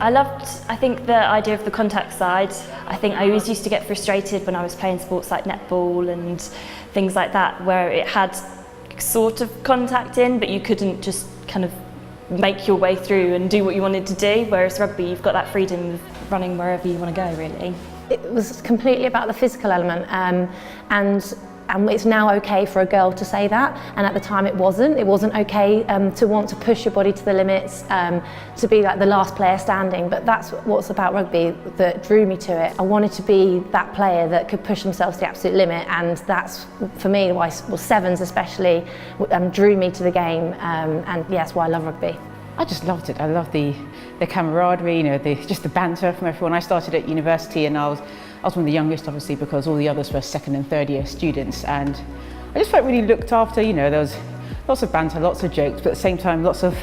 I think, the idea of the contact side. I think I always used to get frustrated when I was playing sports like netball and things like that, where it had sort of contact in, but you couldn't just kind of make your way through and do what you wanted to do, whereas rugby, you've got that freedom of running wherever you want to go, really. It was completely about the physical element, and it's now okay for a girl to say that, and at the time it wasn't okay to want to push your body to the limits, to be like the last player standing. But that's what's about rugby that drew me to it. I wanted to be that player that could push themselves to the absolute limit, and that's for me why sevens especially drew me to the game, and yes, why I love rugby. I just loved it. I loved the camaraderie, you know, just the banter from everyone. I started at university and I was one of the youngest, obviously, because all the others were second and third year students, and I just felt really looked after. You know, there was lots of banter, lots of jokes, but at the same time lots of,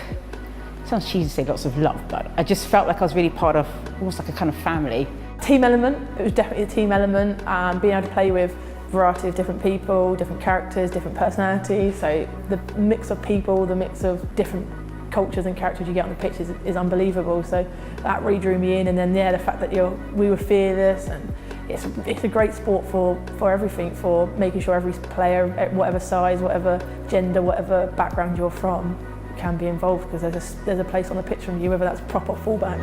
sounds cheesy to say lots of love, but I just felt like I was really part of almost like a kind of family. Team element, it was definitely a team element, being able to play with a variety of different people, different characters, different personalities, so the mix of people, the mix of different cultures and characters you get on the pitch is unbelievable, so that really drew me in. And then the fact that we were fearless, and it's a great sport for everything, for making sure every player, whatever size, whatever gender, whatever background you're from, can be involved, because there's a place on the pitch for you, whether that's prop or fullback.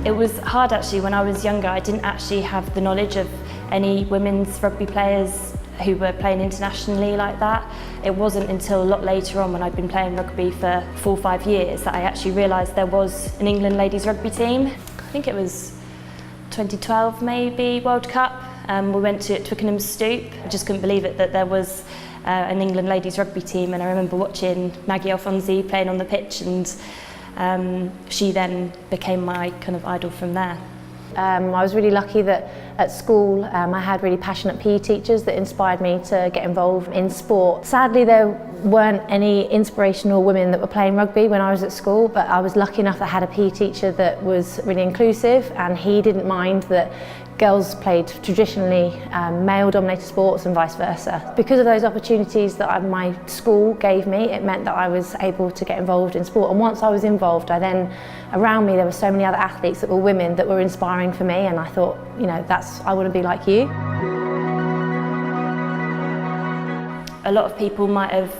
It was hard actually. When I was younger, I didn't actually have the knowledge of any women's rugby players who were playing internationally like that. It wasn't until a lot later on, when I'd been playing rugby for 4 or 5 years, that I actually realised there was an England ladies rugby team. I think it was 2012 maybe, World Cup. We went to Twickenham Stoop. I just couldn't believe it that there was an England ladies rugby team, and I remember watching Maggie Alfonsi playing on the pitch, and she then became my kind of idol from there. I was really lucky that at school I had really passionate PE teachers that inspired me to get involved in sport. Sadly, there weren't any inspirational women that were playing rugby when I was at school, but I was lucky enough that I had a PE teacher that was really inclusive, and he didn't mind that girls played traditionally male-dominated sports and vice versa. Because of those opportunities that my school gave me, it meant that I was able to get involved in sport. And once I was involved, around me there were so many other athletes that were women that were inspiring for me, and I thought, you know, I want to be like you. A lot of people might have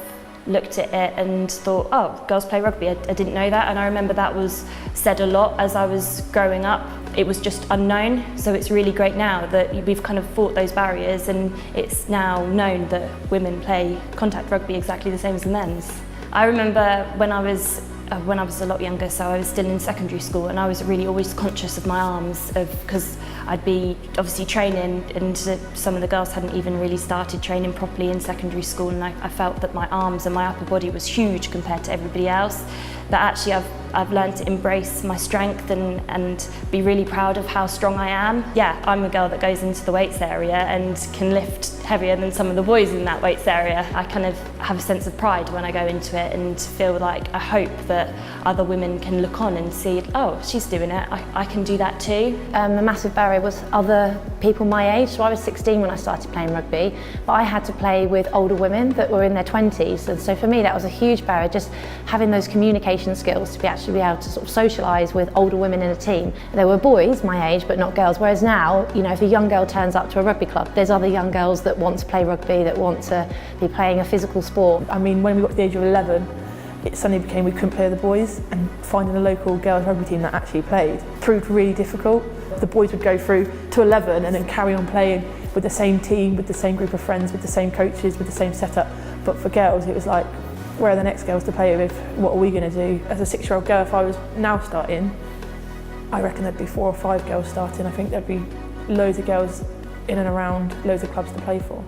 looked at it and thought, oh, girls play rugby, I didn't know that. And I remember that was said a lot as I was growing up. It was just unknown, so it's really great now that we've kind of fought those barriers, and it's now known that women play contact rugby exactly the same as the men's. I remember when I was a lot younger, so I was still in secondary school, and I was really always conscious of my arms, because I'd be obviously training, and some of the girls hadn't even really started training properly in secondary school, and I felt that my arms and my upper body was huge compared to everybody else. But actually I've learned to embrace my strength and be really proud of how strong I am. Yeah, I'm a girl that goes into the weights area and can lift heavier than some of the boys in that weights area. I kind of have a sense of pride when I go into it, and feel like I hope that other women can look on and see, oh, she's doing it, I can do that too. The massive barrier was other people my age. So I was 16 when I started playing rugby, but I had to play with older women that were in their 20s, and so for me that was a huge barrier, just having those communication skills to actually be able to sort of socialise with older women in a team. There were boys my age, but not girls, whereas now, you know, if a young girl turns up to a rugby club, there's other young girls that want to play rugby, that want to be playing a physical sport. I mean, when we got to the age of 11, it suddenly became we couldn't play the boys, and finding a local girls rugby team that actually played proved really difficult. The boys would go through to 11 and then carry on playing with the same team, with the same group of friends, with the same coaches, with the same setup. But for girls, it was like, where are the next girls to play with? What are we going to do? As a 6-year-old girl, if I was now starting, I reckon there'd be 4 or 5 girls starting. I think there'd be loads of girls in and around, loads of clubs to play for.